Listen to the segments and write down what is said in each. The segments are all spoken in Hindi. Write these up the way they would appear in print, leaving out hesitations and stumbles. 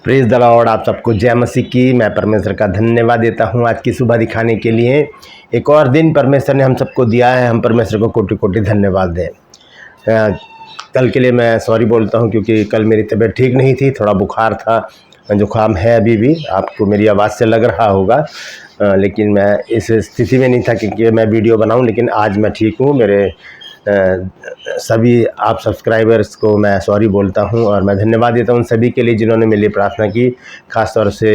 Praise the Lord. आप सबको जय मसीह की। मैं परमेश्वर का धन्यवाद देता हूं आज की सुबह दिखाने के लिए। एक और दिन परमेश्वर ने हम सबको दिया है, हम परमेश्वर को कोटि कोटि धन्यवाद दें। कल के लिए मैं सॉरी बोलता हूं क्योंकि कल मेरी तबीयत ठीक नहीं थी, थोड़ा बुखार था, जुकाम है अभी भी, आपको मेरी आवाज़ से लग रहा होगा। लेकिन मैं इस स्थिति में नहीं था कि मैं वीडियो बनाऊं, लेकिन आज मैं ठीक हूं। मेरे सभी आप सब्सक्राइबर्स को मैं सॉरी बोलता हूं और मैं धन्यवाद देता हूं उन सभी के लिए जिन्होंने मेरे लिए प्रार्थना की। ख़ास तौर से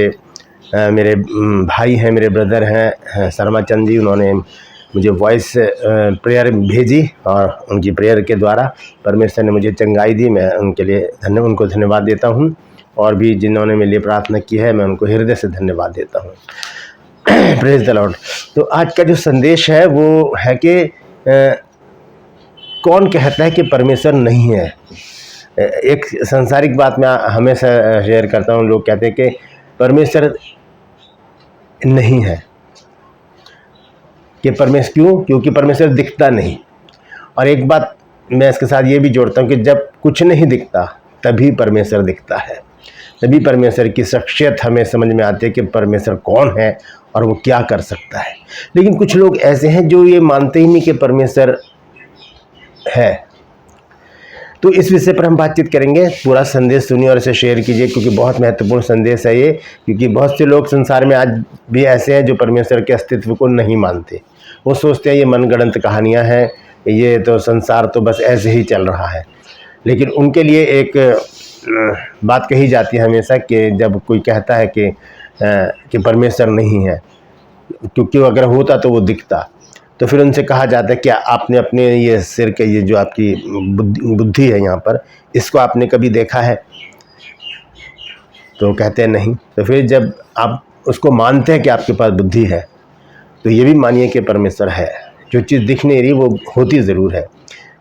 मेरे भाई हैं, मेरे ब्रदर हैं शर्मा चंद जी, उन्होंने मुझे वॉइस प्रेयर भेजी और उनकी प्रेयर के द्वारा परमेश्वर ने मुझे चंगाई दी। मैं उनके लिए उनको धन्यवाद देता हूं और भी जिन्होंने मेरे लिए प्रार्थना की है मैं उनको हृदय से धन्यवाद देता हूं। Praise the Lord. तो आज का जो संदेश है वो है कि कौन कहता है कि परमेश्वर नहीं है। एक सांसारिक बात मैं हमेशा शेयर करता हूँ। लोग कहते हैं कि परमेश्वर नहीं है, कि परमेश्वर क्यों? क्योंकि परमेश्वर दिखता नहीं। और एक बात मैं इसके साथ ये भी जोड़ता हूँ कि जब कुछ नहीं दिखता तभी परमेश्वर दिखता है, तभी परमेश्वर की शख्सियत हमें समझ में आती है कि परमेश्वर कौन है और वो क्या कर सकता है। लेकिन कुछ लोग ऐसे हैं जो ये मानते ही नहीं कि परमेश्वर है। तो इस विषय पर हम बातचीत करेंगे। पूरा संदेश सुनिए और इसे शेयर कीजिए क्योंकि बहुत महत्वपूर्ण संदेश है ये। क्योंकि बहुत से लोग संसार में आज भी ऐसे हैं जो परमेश्वर के अस्तित्व को नहीं मानते। वो सोचते हैं ये मनगढ़ंत कहानियां हैं, ये तो संसार तो बस ऐसे ही चल रहा है। लेकिन उनके लिए एक बात कही जाती है हमेशा कि जब कोई कहता है कि परमेश्वर नहीं है, क्योंकि अगर होता तो वो दिखता, तो फिर उनसे कहा जाता है कि आपने अपने ये सिर के ये जो आपकी बुद्धि है यहाँ पर, इसको आपने कभी देखा है? तो कहते हैं नहीं। तो फिर जब आप उसको मानते हैं कि आपके पास बुद्धि है तो ये भी मानिए कि परमेश्वर है। जो चीज़ दिख नहीं रही वो होती ज़रूर है।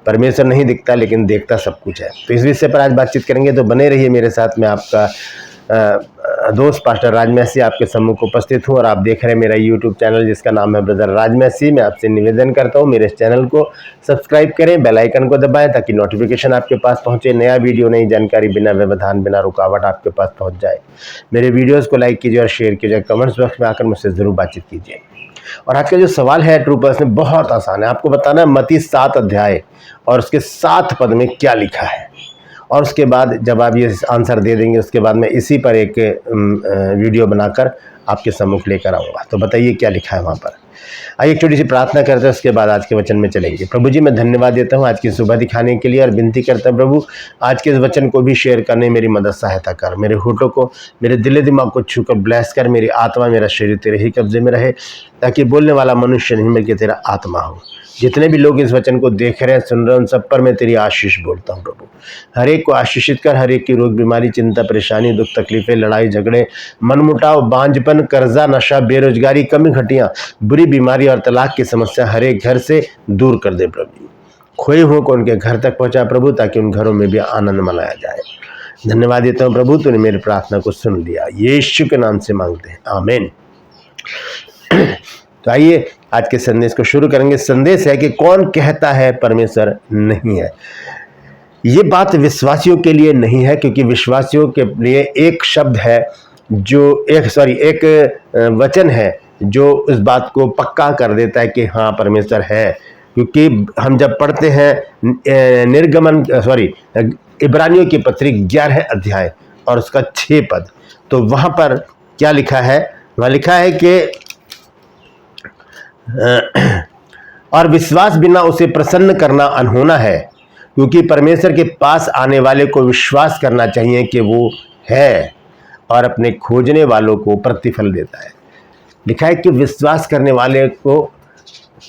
परमेश्वर नहीं दिखता लेकिन देखता सब कुछ है। तो इस विषय पर आज बातचीत करेंगे, तो बने रहिए मेरे साथ। मैं आपका दोस्त पास्टर राज मैसी आपके सम्मुख उपस्थित हूँ और आप देख रहे हैं मेरा यूट्यूब चैनल जिसका नाम है ब्रदर राज मैसी। मैं आपसे निवेदन करता हूँ मेरे इस चैनल को सब्सक्राइब करें, बेल आइकन को दबाएं ताकि नोटिफिकेशन आपके पास पहुँचे, नया वीडियो नई जानकारी बिना व्यवधान बिना रुकावट आपके पास पहुँच जाए। मेरे वीडियोज़ को लाइक कीजिए और शेयर कीजिए, कमेंट्स बॉक्स में आकर मुझसे ज़रूर बातचीत कीजिए। और आज का जो सवाल है ट्रूपर्स में बहुत आसान है। आपको बताना है मत्ती 7 अध्याय और उसके 7 पद में क्या लिखा है, और उसके बाद जब आप ये आंसर दे देंगे उसके बाद मैं इसी पर एक वीडियो बनाकर आपके सम्मुख लेकर आऊँगा। तो बताइए क्या लिखा है वहाँ पर। आइए एक छोटी सी प्रार्थना करते हैं, उसके बाद आज के वचन में चलेंगे। प्रभु जी मैं धन्यवाद देता हूँ आज की सुबह दिखाने के लिए और विनती करता हूँ प्रभु आज के इस वचन को भी शेयर करने मेरी मदद सहायता कर। मेरे होठों को, मेरे दिल दिमाग को छूकर ब्लेस कर। मेरी आत्मा मेरा शरीर तेरे ही कब्जे में रहे, ताकि बोलने वाला मनुष्य नहीं बल्कि तेरा आत्मा हो। जितने भी लोग इस वचन को देख रहे हैं, सुन रहे हैं, उन सब पर मैं तेरी आशीष बोलता हूँ प्रभु। हर एक को आशीषित कर। हर एक की रोग बीमारी, चिंता, परेशानी, दुख, तकलीफें, लड़ाई झगड़े, मनमुटाव, बांझपन, कर्जा, नशा, बेरोजगारी, कमी घटियाँ, बुरी बीमारी और तलाक की समस्या हर एक घर से दूर कर दे प्रभु। खोए हुए को उनके घर तक पहुँचा प्रभु, ताकि उन घरों में भी आनंद मनाया जाए। धन्यवाद देता हूँ प्रभु, तूने मेरी प्रार्थना को सुन लिया। यीशु के नाम से मांगते हैं, आमीन। तो आइए आज के संदेश को शुरू करेंगे। संदेश है कि कौन कहता है परमेश्वर नहीं है। ये बात विश्वासियों के लिए नहीं है, क्योंकि विश्वासियों के लिए एक शब्द है जो एक वचन है जो इस बात को पक्का कर देता है कि हाँ परमेश्वर है। क्योंकि हम जब पढ़ते हैं इब्रानियों की पत्री 11 अध्याय और उसका 6 पद, तो वहाँ पर क्या लिखा है? वहाँ लिखा है कि और विश्वास बिना उसे प्रसन्न करना अनहोना है, क्योंकि परमेश्वर के पास आने वाले को विश्वास करना चाहिए कि वो है और अपने खोजने वालों को प्रतिफल देता है। लिखा है कि विश्वास करने वाले को,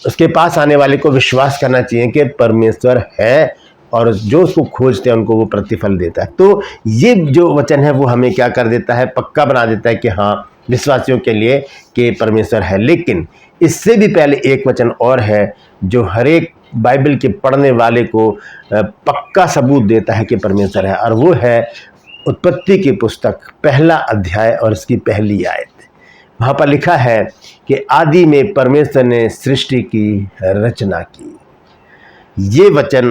उसके पास आने वाले को विश्वास करना चाहिए कि परमेश्वर है और जो उसको खोजते हैं उनको वो प्रतिफल देता है। तो ये जो वचन है वो हमें क्या कर देता है? पक्का बना देता है कि हाँ विश्वासियों के लिए कि परमेश्वर है। लेकिन इससे भी पहले एक वचन और है जो हर एक बाइबल के पढ़ने वाले को पक्का सबूत देता है कि परमेश्वर है, और वो है उत्पत्ति की पुस्तक 1 अध्याय और इसकी 1 आयत। वहाँ पर लिखा है कि आदि में परमेश्वर ने सृष्टि की रचना की। ये वचन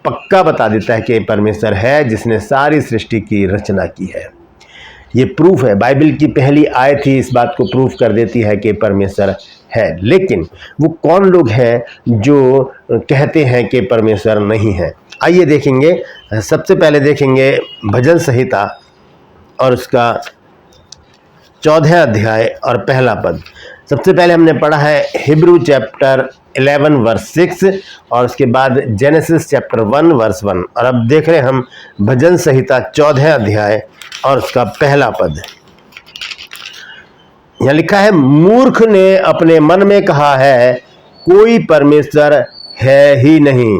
पक्का बता देता है कि परमेश्वर है जिसने सारी सृष्टि की रचना की है। ये प्रूफ है, बाइबल की पहली आयत ही इस बात को प्रूफ कर देती है कि परमेश्वर है। लेकिन वो कौन लोग हैं जो कहते हैं कि परमेश्वर नहीं है? आइए देखेंगे। सबसे पहले देखेंगे भजन संहिता और उसका 14 अध्याय और पहला पद। सबसे पहले हमने पढ़ा है हिब्रू चैप्टर 11 वर्स 6 और उसके बाद जेनेसिस चैप्टर 1 वर्स 1। और अब देख रहे हैं हम भजन संहिता 14 अध्याय और उसका पहला पद। यहाँ लिखा है, मूर्ख ने अपने मन में कहा है कोई परमेश्वर है ही नहीं।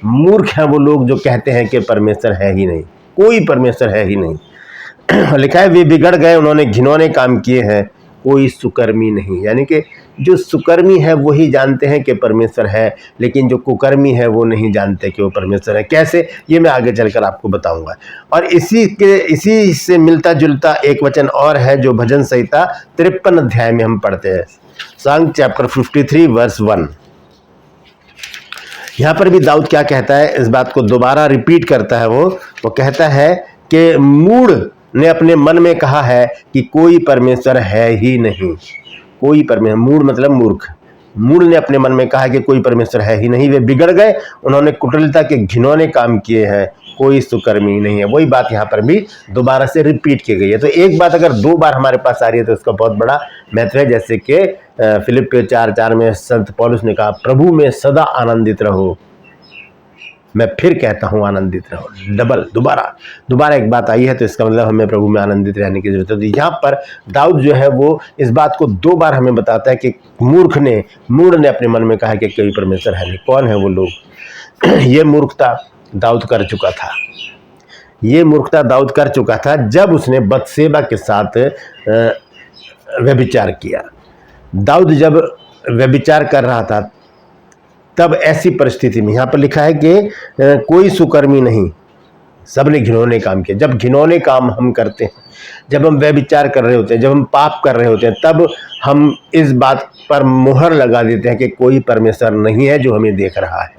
मूर्ख हैं वो लोग जो कहते हैं कि परमेश्वर है ही नहीं, कोई परमेश्वर है ही नहीं। लिखा है, वे बिगड़ गए, उन्होंने घिनौने काम किए हैं, कोई सुकर्मी नहीं। यानी कि जो सुकर्मी है वही जानते हैं कि परमेश्वर है, लेकिन जो कुकर्मी है वो नहीं जानते कि वो परमेश्वर है। कैसे, ये मैं आगे चलकर आपको बताऊंगा। और इसी से मिलता जुलता एक वचन और है जो भजन संहिता 53 अध्याय में हम पढ़ते हैं, सॉन्ग चैप्टर 53 वर्स 1। यहाँ पर भी दाऊद क्या कहता है, इस बात को दोबारा रिपीट करता है। वो कहता है कि मूढ़ ने अपने मन में कहा है कि कोई परमेश्वर है ही नहीं। कोई परमेश्वर, मूढ़ मतलब मूर्ख। मूढ़ ने अपने मन में कहा कि कोई परमेश्वर है ही नहीं, वे बिगड़ गए, उन्होंने कुटिलता के घिनौने काम किए हैं, कोई सुकर्मी नहीं है। वही बात यहाँ पर भी दोबारा से रिपीट की गई है। तो एक बात अगर दो बार हमारे पास आ रही है तो उसका बहुत बड़ा महत्व है। जैसे कि फिलिप्पियों 4:4 में संत पौलुस ने कहा, प्रभु में सदा आनंदित रहो। मैं फिर कहता हूँ आनंदित रहो। डबल दोबारा एक बात आई है तो इसका मतलब हमें प्रभु में आनंदित रहने की जरूरत है। तो यहाँ पर दाऊद जो है वो इस बात को दो बार हमें बताता है कि मूढ़ ने अपने मन में कहा कि कोई परमेश्वर है नहीं। कौन है वो लोग? ये मूर्खता दाऊद कर चुका था। ये मूर्खता दाऊद कर चुका था जब उसने बतशेबा के साथ व्यभिचार किया। दाऊद जब व्यभिचार कर रहा था तब ऐसी परिस्थिति में, यहाँ पर लिखा है कि कोई सुकर्मी नहीं, सबने घिनौने काम किए। जब घिनौने काम हम करते हैं, जब हम व्यभिचार कर रहे होते हैं, जब हम पाप कर रहे होते हैं, तब हम इस बात पर मुहर लगा देते हैं कि कोई परमेश्वर नहीं है जो हमें देख रहा है।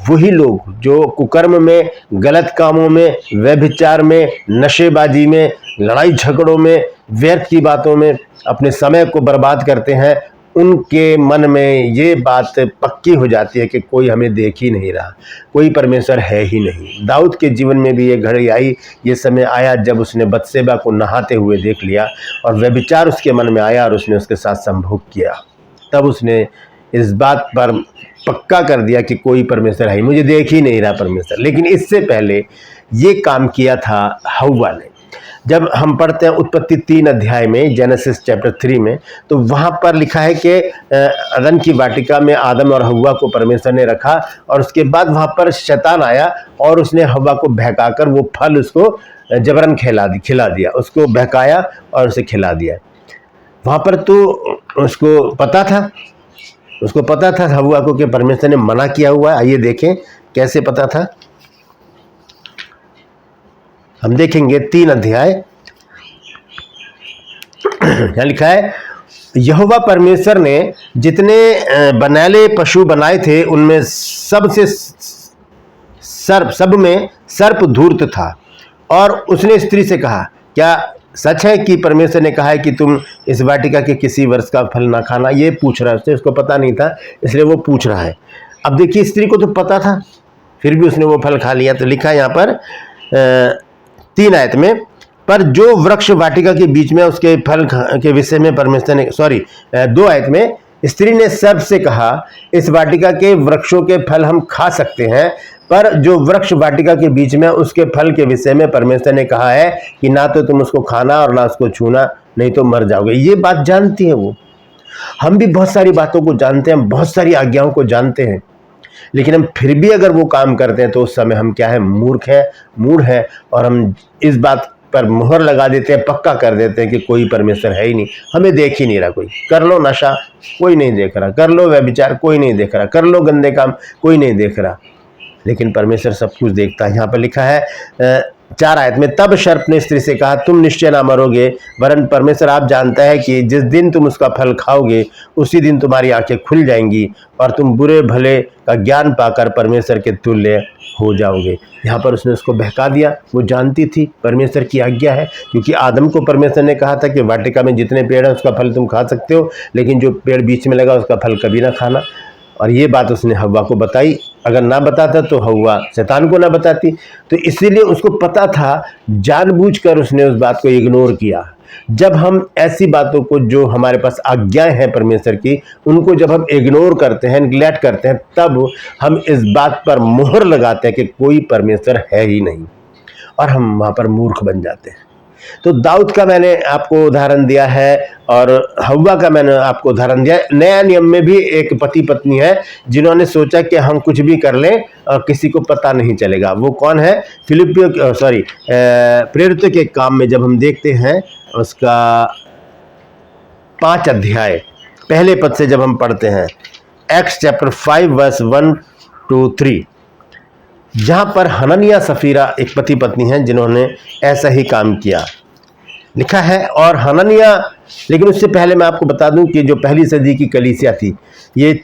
वही लोग जो कुकर्म में, गलत कामों में, व्यभिचार में, नशेबाजी में, लड़ाई झगड़ों में, व्यर्थ की बातों में अपने समय को बर्बाद करते हैं, उनके मन में ये बात पक्की हो जाती है कि कोई हमें देख ही नहीं रहा, कोई परमेश्वर है ही नहीं। दाऊद के जीवन में भी ये घड़ी आई, ये समय आया जब उसने बतशेबा को नहाते हुए देख लिया और व्यभिचार उसके मन में आया और उसने उसके साथ संभोग किया। तब उसने इस बात पर पक्का कर दिया कि कोई परमेश्वर है, मुझे देख ही नहीं रहा परमेश्वर। लेकिन इससे पहले ये काम किया था हव्वा ने। जब हम पढ़ते हैं उत्पत्ति 3 अध्याय में, जेनेसिस चैप्टर 3 में, तो वहाँ पर लिखा है कि अदन की वाटिका में आदम और हव्वा को परमेश्वर ने रखा और उसके बाद वहाँ पर शैतान आया और उसने हव्वा को बहकाकर वो फल उसको जबरन खिला दिया, उसको बहकाया और उसे खिला दिया। वहाँ पर तो उसको पता था हव्वा को कि परमेश्वर ने मना किया हुआ है। आइए देखें कैसे पता था। हम देखेंगे 3 अध्याय, यहाँ लिखा है, यहोवा परमेश्वर ने जितने बनैले पशु बनाए थे उनमें सब में सर्प धूर्त था। और उसने स्त्री से कहा, क्या सच है कि परमेश्वर ने कहा है कि तुम इस वाटिका के किसी वृक्ष का फल ना खाना? ये पूछ रहा है, उसको पता नहीं था इसलिए वो पूछ रहा है। अब देखिए, स्त्री को तो पता था फिर भी उसने वो फल खा लिया। तो लिखा है यहाँ पर 3 आयत में, पर जो वृक्ष वाटिका के बीच में उसके फल के विषय में परमेश्वर ने 2 आयत में, स्त्री ने सर्प से कहा, इस वाटिका के वृक्षों के फल हम खा सकते हैं, पर जो वृक्ष वाटिका के बीच में उसके फल के विषय में परमेश्वर ने कहा है कि ना तो तुम उसको खाना और ना उसको छूना, नहीं तो मर जाओगे। ये बात जानती है वो। हम भी बहुत सारी बातों को जानते हैं, बहुत सारी आज्ञाओं को जानते हैं, लेकिन हम फिर भी अगर वो काम करते हैं तो उस समय हम क्या है? मूढ़ है। और हम इस बात पर मुहर लगा देते हैं, पक्का कर देते हैं कि कोई परमेश्वर है ही नहीं, हमें देख ही नहीं रहा कोई। कर लो नशा, कोई नहीं देख रहा, कर लो व्यभिचार, कोई नहीं देख रहा, कर लो गंदे काम, कोई नहीं देख रहा, लेकिन परमेश्वर सब कुछ देखता है। यहाँ पर लिखा है 4 आयत में, तब सर्प ने स्त्री से कहा, तुम निश्चय ना मरोगे, वरन परमेश्वर आप जानता है कि जिस दिन तुम उसका फल खाओगे उसी दिन तुम्हारी आंखें खुल जाएंगी और तुम बुरे भले का ज्ञान पाकर परमेश्वर के तुल्य हो जाओगे। यहाँ पर उसने उसको बहका दिया। वो जानती थी परमेश्वर की आज्ञा है, क्योंकि आदम को परमेश्वर ने कहा था कि वाटिका में जितने पेड़ हैं उसका फल तुम खा सकते हो, लेकिन जो पेड़ बीच में लगा उसका फल कभी ना खाना। और ये बात उसने हव्वा को बताई। अगर ना बताता तो हव्वा शैतान को ना बताती। तो इसीलिए उसको पता था, जानबूझकर उसने उस बात को इग्नोर किया। जब हम ऐसी बातों को, जो हमारे पास आज्ञाएं हैं परमेश्वर की, उनको जब हम इग्नोर करते हैं, निग्लेक्ट करते हैं, तब हम इस बात पर मोहर लगाते हैं कि कोई परमेश्वर है ही नहीं, और हम वहाँ पर मूर्ख बन जाते हैं। तो दाऊद का मैंने आपको उदाहरण दिया है और हव्वा का मैंने आपको उदाहरण दिया है। नया नियम में भी एक पति पत्नी है जिन्होंने सोचा कि हम कुछ भी कर लें और किसी को पता नहीं चलेगा। वो कौन है? प्रेरितों के काम में जब हम देखते हैं उसका 5 अध्याय पहले पद से जब हम पढ़ते हैं, एक्ट्स चैप्टर 5 वर्स 1 to 3, जहां पर हननिया सफीरा एक पति पत्नी हैं जिन्होंने ऐसा ही काम किया, लिखा है। और हननिया, लेकिन उससे पहले मैं आपको बता दूं कि जो पहली सदी की कलीसिया थी, ये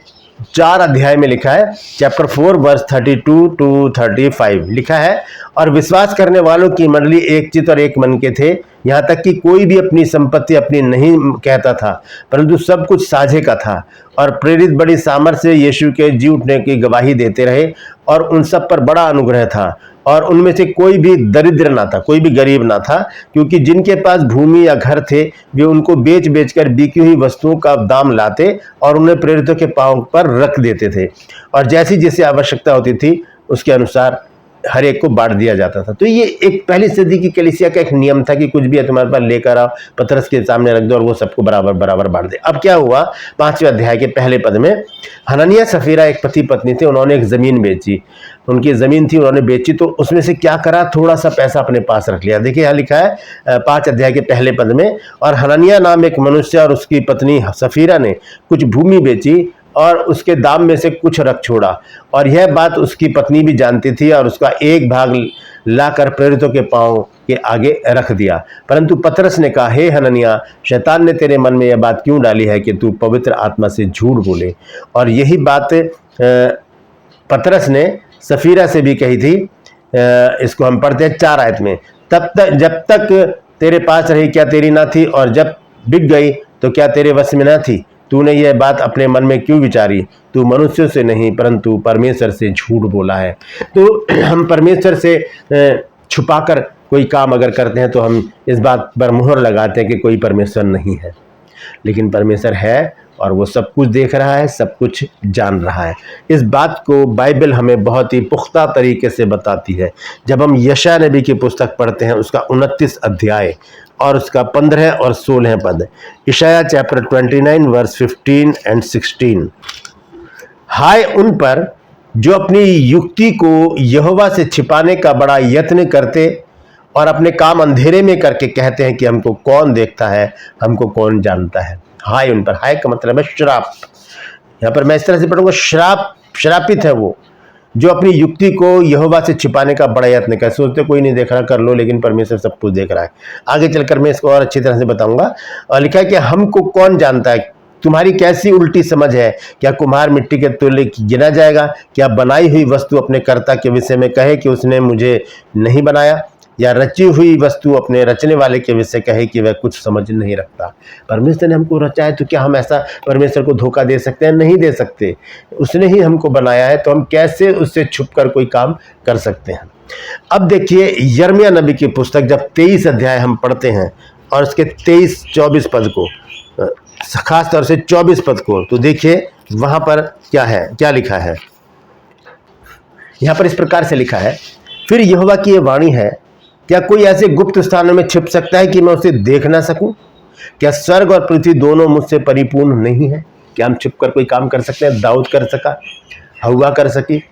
4 अध्याय में लिखा है, चैप्टर 4 वर्स 32 to 35 लिखा है। और विश्वास करने वालों की मंडली एक चित्त और एक मन के थे, यहाँ तक कि कोई भी अपनी संपत्ति अपनी नहीं कहता था, परंतु सब कुछ साझे का था। और प्रेरित बड़ी सामर्थ से यीशु के जी उठने की गवाही देते रहे, और उन सब पर बड़ा अनुग्रह था। और उनमें से कोई भी दरिद्र ना था, कोई भी गरीब ना था, क्योंकि जिनके पास भूमि या घर थे वे उनको बेच बेचकर बिकी हुई वस्तुओं का दाम लाते और उन्हें प्रेरितों के पांव पर रख देते थे, और जैसी जैसी आवश्यकता होती थी उसके अनुसार हर एक को बांट दिया जाता था। तो ये एक पहली सदी की कलीसिया का एक नियम था कि कुछ भी है तुम्हारे पास लेकर आओ, पतरस के सामने रख दो और वो सबको बराबर बराबर बांट दे। अब क्या हुआ? 5वें अध्याय के पहले पद में, हननिया सफीरा एक पति पत्नी थे, उन्होंने एक जमीन बेची। उनकी जमीन थी, उन्होंने बेची, तो उसमें से क्या करा? थोड़ा सा पैसा अपने पास रख लिया। देखिए यहाँ लिखा है 5 अध्याय के पहले पद में, और हननिया नाम एक मनुष्य और उसकी पत्नी सफीरा ने कुछ भूमि बेची और उसके दाम में से कुछ रख छोड़ा, और यह बात उसकी पत्नी भी जानती थी, और उसका एक भाग लाकर प्रेरितों के पांव के आगे रख दिया। परंतु पतरस ने कहा, हे हननिया, शैतान ने तेरे मन में यह बात क्यों डाली है कि तू पवित्र आत्मा से झूठ बोले? और यही बात पतरस ने सफीरा से भी कही थी। इसको हम पढ़ते हैं 4 आयत में, तब तक जब तक तेरे पास रही क्या तेरी ना थी, और जब बिक गई तो क्या तेरे वश में ना थी? तूने यह बात अपने मन में क्यों विचारी? तू मनुष्यों से नहीं परंतु परमेश्वर से झूठ बोला है। तो हम परमेश्वर से छुपाकर कोई काम अगर करते हैं तो हम इस बात पर मुहर लगाते हैं कि कोई परमेश्वर नहीं है, लेकिन परमेश्वर है और वो सब कुछ देख रहा है, सब कुछ जान रहा है। इस बात को बाइबल हमें बहुत ही पुख्ता तरीके से बताती है। जब हम यशायाह नबी की पुस्तक पढ़ते हैं, उसका 29 अध्याय और उसका 15 और 16 पद, यशायाह चैप्टर 29 वर्स 15 and 16, हाय उन पर जो अपनी युक्ति को यहोवा से छिपाने का बड़ा यत्न करते और अपने काम अंधेरे में करके कहते हैं कि हमको कौन देखता है, हमको कौन जानता है। हाय उन पर, हाय का मतलब है श्राप। यहाँ पर मैं इस तरह से पढ़ूंगा, श्रापित है वो जो अपनी युक्ति को यहोवा से छिपाने का बड़ा यत्न कर। सोचते कोई नहीं देख रहा, कर लो, लेकिन परमेश्वर सब कुछ देख रहा है। आगे चलकर मैं इसको और अच्छी तरह से बताऊंगा। और लिखा है कि हमको कौन जानता है? तुम्हारी कैसी उल्टी समझ है? क्या कुम्हार मिट्टी के तुल्य गिना जाएगा? क्या बनाई हुई वस्तु अपने कर्ता के विषय में कहे कि उसने मुझे नहीं बनाया, या रची हुई वस्तु अपने रचने वाले के विषय कहे कि वह कुछ समझ नहीं रखता? परमेश्वर ने हमको रचा है, तो क्या हम ऐसा परमेश्वर को धोखा दे सकते हैं? नहीं दे सकते। उसने ही हमको बनाया है, तो हम कैसे उससे छुपकर कोई काम कर सकते हैं? अब देखिए यिर्मयाह नबी की पुस्तक जब 23 अध्याय हम पढ़ते हैं और उसके 23-24 पद को, खास तौर से 24 पद को, तो देखिए वहां पर क्या है, क्या लिखा है। यहां पर इस प्रकार से लिखा है, फिर यहोवा की यह वाणी है, क्या कोई ऐसे गुप्त स्थानों में छिप सकता है कि मैं उसे देख ना सकूं? क्या स्वर्ग और पृथ्वी दोनों मुझसे परिपूर्ण नहीं है? क्या हम छिप कर कोई काम कर सकते हैं? दाऊद कर सका, हव्वा कर सकी,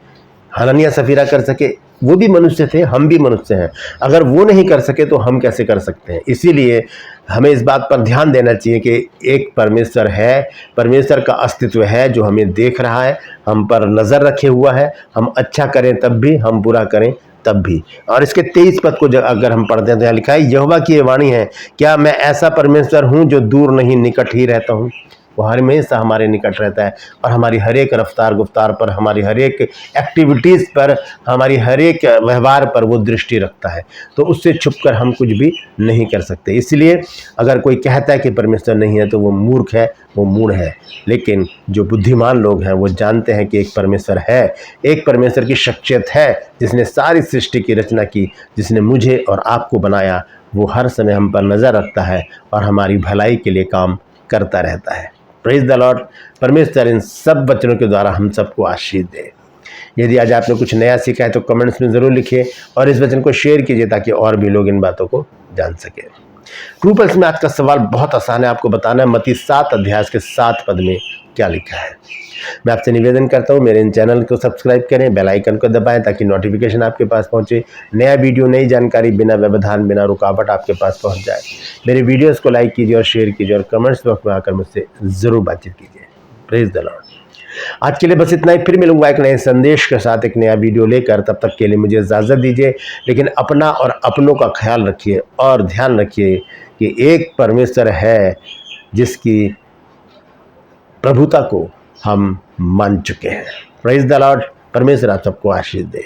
हननिया सफीरा कर सके। वो भी मनुष्य थे, हम भी मनुष्य हैं। अगर वो नहीं कर सके तो हम कैसे कर सकते हैं? इसीलिए हमें इस बात पर ध्यान देना चाहिए कि एक परमेश्वर है, परमेश्वर का अस्तित्व है जो हमें देख रहा है, हम पर नज़र रखे हुआ है। हम अच्छा करें तब भी, हम बुरा करें तब भी। और इसके 23 पद को अगर हम पढ़ते हैं तो यहाँ लिखा है, यहोवा की ये वाणी है, क्या मैं ऐसा परमेश्वर हूँ जो दूर नहीं निकट ही रहता हूँ। वो हमेशा हमारे निकट रहता है और हमारी हर एक रफ्तार गुफ्तार पर, हमारी हर एक एक्टिविटीज़ पर, हमारी हर एक व्यवहार पर वो दृष्टि रखता है। तो उससे छुपकर हम कुछ भी नहीं कर सकते। इसलिए अगर कोई कहता है कि परमेश्वर नहीं है तो वो मूर्ख है, वो मूढ़ है। लेकिन जो बुद्धिमान लोग हैं वो जानते हैं कि एक परमेश्वर है, एक परमेश्वर की शख्सियत है जिसने सारी सृष्टि की रचना की, जिसने मुझे और आपको बनाया। वो हर समय हम पर नज़र रखता है और हमारी भलाई के लिए काम करता रहता है। Praise the Lord. परमेश्वर इन सब वचनों के द्वारा हम सबको आशीष दे। यदि आज आपने कुछ नया सीखा है तो कमेंट्स में ज़रूर लिखिए और इस वचन को शेयर कीजिए ताकि और भी लोग इन बातों को जान सकें। ट्रू पल्स में आज का सवाल बहुत आसान है, आपको बताना है मत्ती 7 अध्याय के 7 पद में क्या लिखा है। मैं आपसे निवेदन करता हूँ मेरे इन चैनल को सब्सक्राइब करें, बेल आइकन को दबाएं ताकि नोटिफिकेशन आपके पास पहुंचे, नया वीडियो नई जानकारी बिना व्यवधान बिना रुकावट आपके पास पहुंच जाए। मेरे वीडियोस को लाइक कीजिए और शेयर कीजिए और कमेंट्स बॉक्स में आकर मुझसे ज़रूर बातचीत कीजिए। Praise the Lord. आज के लिए बस इतना ही, फिर मिलूंगा एक नए संदेश के साथ एक नया वीडियो लेकर। तब तक के लिए मुझे इजाज़त दीजिए, लेकिन अपना और अपनों का ख्याल रखिए और ध्यान रखिए कि एक परमेश्वर है जिसकी प्रभुता को हम मान चुके हैं। Praise the Lord. परमेश्वर आप सबको आशीष दे।